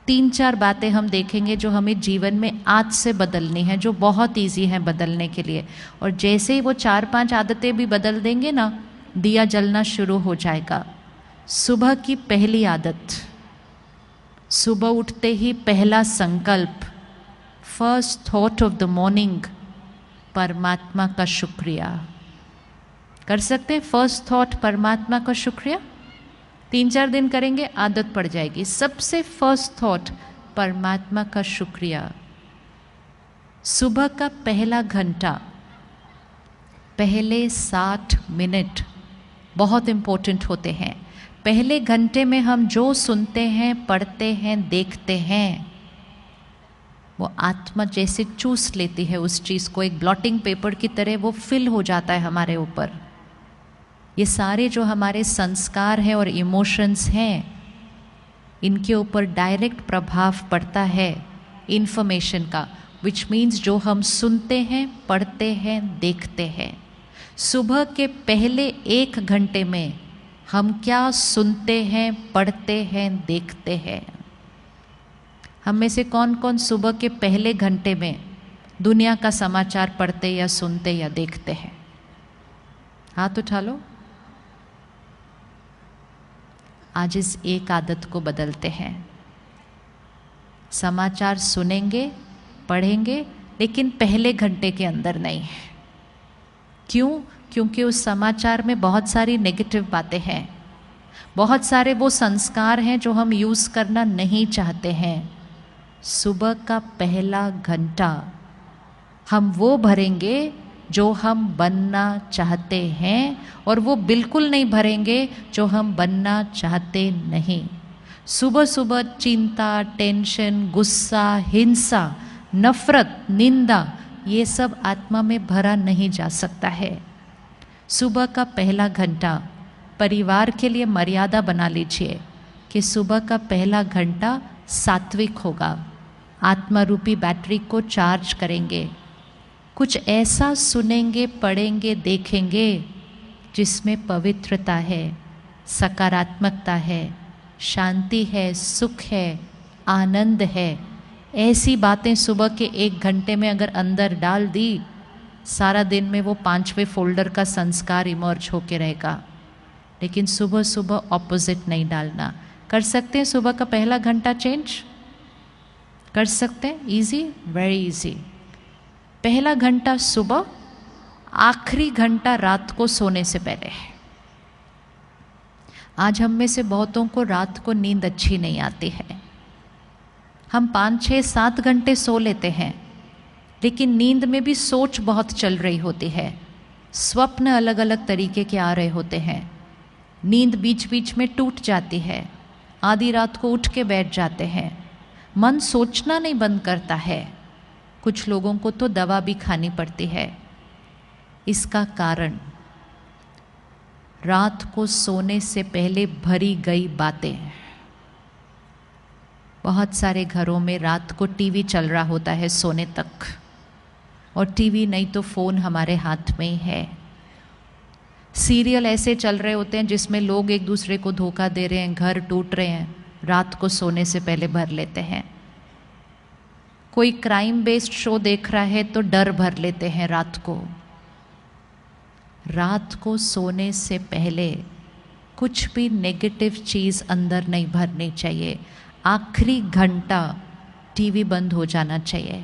3-4 बातें हम देखेंगे जो हमें जीवन में आज से बदलनी है, जो बहुत ईजी है बदलने के लिए। और जैसे ही वो 4-5 आदतें भी बदल देंगे ना, दिया जलना शुरू हो जाएगा। सुबह की पहली आदत, सुबह उठते ही पहला संकल्प, first thought of the morning, परमात्मा का शुक्रिया। कर सकते हैं फर्स्ट थॉट परमात्मा का शुक्रिया? 3-4 दिन करेंगे, आदत पड़ जाएगी। सबसे फर्स्ट थॉट परमात्मा का शुक्रिया। सुबह का पहला घंटा, पहले 60 मिनट बहुत इम्पोर्टेंट होते हैं। पहले घंटे में हम जो सुनते हैं, पढ़ते हैं, देखते हैं, वो आत्मा जैसे चूस लेती है उस चीज़ को, एक ब्लॉटिंग पेपर की तरह वो फिल हो जाता है हमारे ऊपर। ये सारे जो हमारे संस्कार हैं और इमोशंस हैं, इनके ऊपर डायरेक्ट प्रभाव पड़ता है इन्फॉर्मेशन का, विच मीन्स जो हम सुनते हैं, पढ़ते हैं, देखते हैं। सुबह के पहले 1 घंटे में हम क्या सुनते हैं, पढ़ते हैं, देखते हैं? हम में से कौन कौन सुबह के पहले घंटे में दुनिया का समाचार पढ़ते या सुनते या देखते हैं? हाथ उठा लो। आज इस एक आदत को बदलते हैं। समाचार सुनेंगे, पढ़ेंगे, लेकिन पहले घंटे के अंदर नहीं। क्यों? क्योंकि उस समाचार में बहुत सारी नेगेटिव बातें हैं, बहुत सारे वो संस्कार हैं जो हम यूज़ करना नहीं चाहते हैं। सुबह का पहला घंटा हम वो भरेंगे जो हम बनना चाहते हैं, और वो बिल्कुल नहीं भरेंगे जो हम बनना चाहते नहीं। सुबह सुबह चिंता, टेंशन, गुस्सा, हिंसा, नफरत, निंदा, ये सब आत्मा में भरा नहीं जा सकता है। सुबह का पहला घंटा परिवार के लिए मर्यादा बना लीजिए कि सुबह का पहला घंटा सात्विक होगा। आत्मा रूपी बैटरी को चार्ज करेंगे। कुछ ऐसा सुनेंगे, पढ़ेंगे, देखेंगे जिसमें पवित्रता है, सकारात्मकता है, शांति है, सुख है, आनंद है। ऐसी बातें सुबह के 1 घंटे में अगर अंदर डाल दी, सारा दिन में वो 5वें फोल्डर का संस्कार इमर्ज होके रहेगा। लेकिन सुबह सुबह ऑपोजिट नहीं डालना। कर सकते हैं सुबह का पहला घंटा चेंज? कर सकते हैं? Easy, very easy. पहला घंटा सुबह, आखिरी घंटा रात को सोने से पहले है। आज हम में से बहुतों को रात को नींद अच्छी नहीं आती है। हम 5, 6, 7 घंटे सो लेते हैं, लेकिन नींद में भी सोच बहुत चल रही होती है, स्वप्न अलग अलग तरीके के आ रहे होते हैं, नींद बीच बीच में टूट जाती है, आधी रात को उठ के बैठ जाते हैं, मन सोचना नहीं बंद करता है। कुछ लोगों को तो दवा भी खानी पड़ती है। इसका कारण रात को सोने से पहले भरी गई बातें। बहुत सारे घरों में रात को टीवी चल रहा होता है सोने तक, और टीवी नहीं तो फ़ोन हमारे हाथ में ही है। सीरियल ऐसे चल रहे होते हैं जिसमें लोग एक दूसरे को धोखा दे रहे हैं, घर टूट रहे हैं, रात को सोने से पहले भर लेते हैं। कोई क्राइम बेस्ड शो देख रहा है तो डर भर लेते हैं रात को। रात को सोने से पहले कुछ भी नेगेटिव चीज़ अंदर नहीं भरनी चाहिए। आखिरी घंटा टीवी बंद हो जाना चाहिए।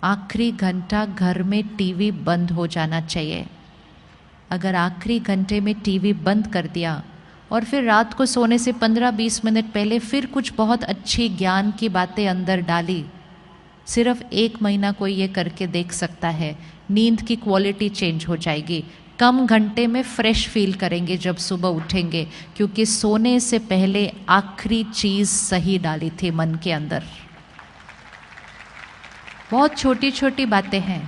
आखिरी घंटा घर में टीवी बंद हो जाना चाहिए। अगर आखिरी घंटे में टीवी बंद कर दिया और फिर रात को सोने से 15-20 मिनट पहले फिर कुछ बहुत अच्छी ज्ञान की बातें अंदर डाली, सिर्फ 1 महीना कोई ये करके देख सकता है, नींद की क्वालिटी चेंज हो जाएगी। कम घंटे में फ्रेश फील करेंगे जब सुबह उठेंगे, क्योंकि सोने से पहले आखिरी चीज़ सही डाली थी मन के अंदर। बहुत छोटी छोटी बातें हैं,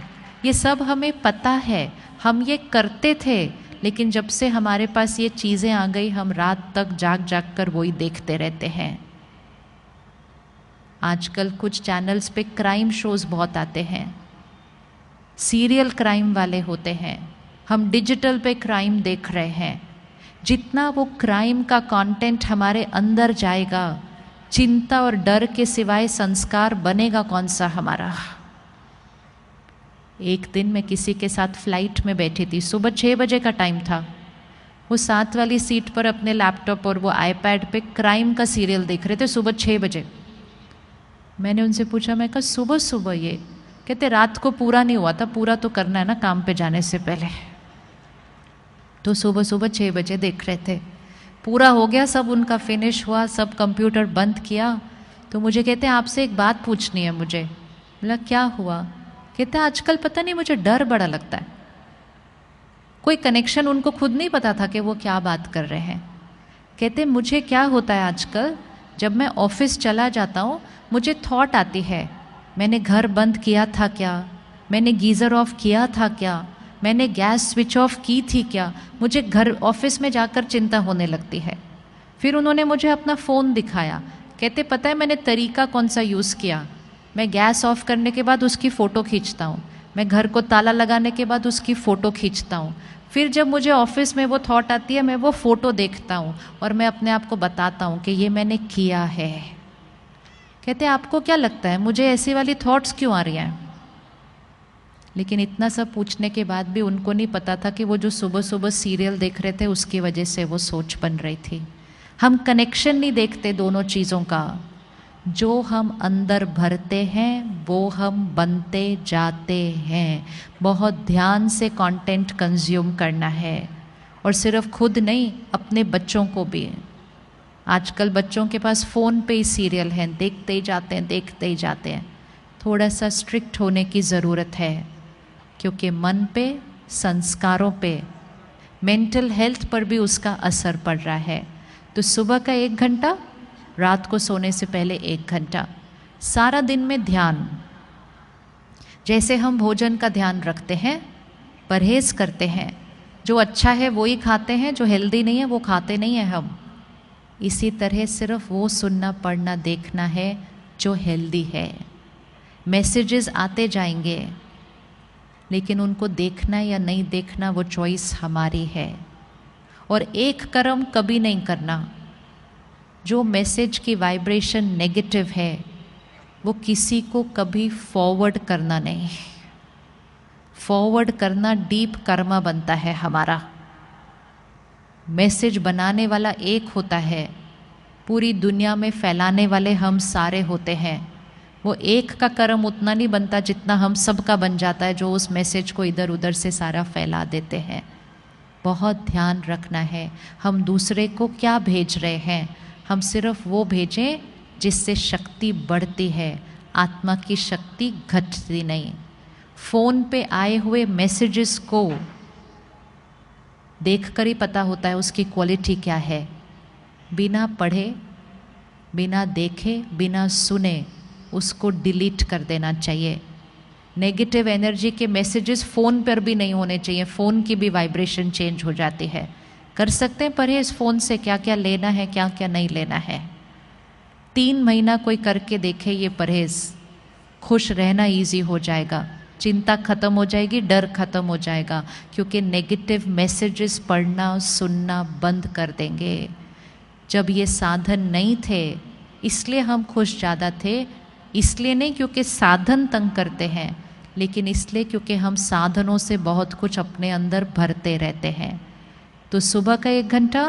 ये सब हमें पता है, हम ये करते थे, लेकिन जब से हमारे पास ये चीज़ें आ गई, हम रात तक जाग जाग कर वही देखते रहते हैं। आजकल कुछ चैनल्स पे क्राइम शोज़ बहुत आते हैं, सीरियल क्राइम वाले होते हैं। हम डिजिटल पे क्राइम देख रहे हैं। जितना वो क्राइम का कंटेंट हमारे अंदर जाएगा, चिंता और डर के सिवाय संस्कार बनेगा कौन सा हमारा। एक दिन मैं किसी के साथ फ्लाइट में बैठी थी, सुबह 6 बजे का टाइम था। वो साथ वाली सीट पर अपने लैपटॉप और वो आईपैड पे क्राइम का सीरियल देख रहे थे सुबह 6 बजे। मैंने उनसे पूछा, मैं कहा सुबह सुबह ये? कहते रात को पूरा नहीं हुआ था, पूरा तो करना है ना काम पे जाने से पहले। तो सुबह सुबह 6 बजे देख रहे थे, पूरा हो गया, सब उनका फिनिश हुआ, सब कंप्यूटर बंद किया। तो मुझे कहते हैं आपसे एक बात पूछनी है मुझे। बोला क्या हुआ? कहते आजकल पता नहीं मुझे डर बड़ा लगता है। कोई कनेक्शन उनको खुद नहीं पता था कि वो क्या बात कर रहे हैं। कहते मुझे क्या होता है आजकल, जब मैं ऑफिस चला जाता हूँ मुझे थॉट आती है, मैंने घर बंद किया था क्या, मैंने गीज़र ऑफ किया था क्या, मैंने गैस स्विच ऑफ की थी क्या। मुझे घर ऑफिस में जाकर चिंता होने लगती है। फिर उन्होंने मुझे अपना फ़ोन दिखाया। कहते पता है मैंने तरीका कौन सा यूज़ किया? मैं गैस ऑफ करने के बाद उसकी फ़ोटो खींचता हूँ, मैं घर को ताला लगाने के बाद उसकी फ़ोटो खींचता हूँ, फिर जब मुझे ऑफिस में वो थॉट आती है मैं वो फ़ोटो देखता हूँ और मैं अपने आप को बताता हूँ कि ये मैंने किया है। कहते आपको क्या लगता है मुझे ऐसी वाली थॉट्स क्यों आ रही हैं? लेकिन इतना सब पूछने के बाद भी उनको नहीं पता था कि वो जो सुबह सुबह सीरियल देख रहे थे उसकी वजह से वो सोच बन रही थी। हम कनेक्शन नहीं देखते दोनों चीज़ों का। जो हम अंदर भरते हैं वो हम बनते जाते हैं। बहुत ध्यान से कंटेंट कंज्यूम करना है, और सिर्फ खुद नहीं अपने बच्चों को भी। आजकल बच्चों के पास फ़ोन पे ही सीरियल हैं, देखते ही जाते हैं, देखते ही जाते हैं। थोड़ा सा स्ट्रिक्ट होने की ज़रूरत है, क्योंकि मन पे, संस्कारों पे, मेंटल हेल्थ पर भी उसका असर पड़ रहा है। तो सुबह का 1 घंटा, रात को सोने से पहले 1 घंटा, सारा दिन में ध्यान। जैसे हम भोजन का ध्यान रखते हैं, परहेज़ करते हैं, जो अच्छा है वो ही खाते हैं, जो हेल्दी नहीं है वो खाते नहीं हैं हम। इसी तरह सिर्फ वो सुनना, पढ़ना, देखना है जो हेल्दी है। मैसेजेस आते जाएंगे, लेकिन उनको देखना या नहीं देखना वो चॉइस हमारी है। और एक कर्म कभी नहीं करना। जो मैसेज की वाइब्रेशन नेगेटिव है वो किसी को कभी फॉरवर्ड करना नहीं। फॉरवर्ड करना डीप कर्मा बनता है हमारा। मैसेज बनाने वाला एक होता है, पूरी दुनिया में फैलाने वाले हम सारे होते हैं। वो एक का कर्म उतना नहीं बनता जितना हम सब का बन जाता है, जो उस मैसेज को इधर उधर से सारा फैला देते हैं। बहुत ध्यान रखना है हम दूसरे को क्या भेज रहे हैं। हम सिर्फ वो भेजें जिससे शक्ति बढ़ती है, आत्मा की शक्ति घटती नहीं। फ़ोन पे आए हुए मैसेजेस को देखकर ही पता होता है उसकी क्वालिटी क्या है। बिना पढ़े, बिना देखे, बिना सुने उसको डिलीट कर देना चाहिए। नेगेटिव एनर्जी के मैसेजेस फ़ोन पर भी नहीं होने चाहिए। फ़ोन की भी वाइब्रेशन चेंज हो जाती है। कर सकते हैं परहेज़ फ़ोन से, क्या क्या लेना है, क्या क्या नहीं लेना है। 3 महीना कोई करके देखे ये परहेज़, खुश रहना इजी हो जाएगा, चिंता खत्म हो जाएगी, डर खत्म हो जाएगा, क्योंकि नेगेटिव मैसेजेस पढ़ना, सुनना बंद कर देंगे। जब ये साधन नहीं थे इसलिए हम खुश ज़्यादा थे, इसलिए नहीं क्योंकि साधन तंग करते हैं, लेकिन इसलिए क्योंकि हम साधनों से बहुत कुछ अपने अंदर भरते रहते हैं। तो सुबह का 1 घंटा,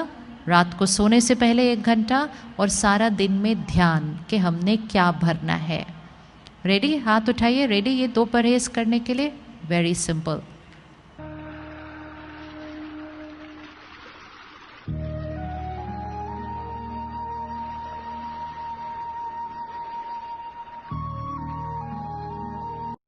रात को सोने से पहले 1 घंटा, और सारा दिन में ध्यान कि हमने क्या भरना है। रेडी? हाथ उठाइए। रेडी? ये 2 परहेज़ करने के लिए वेरी सिंपल।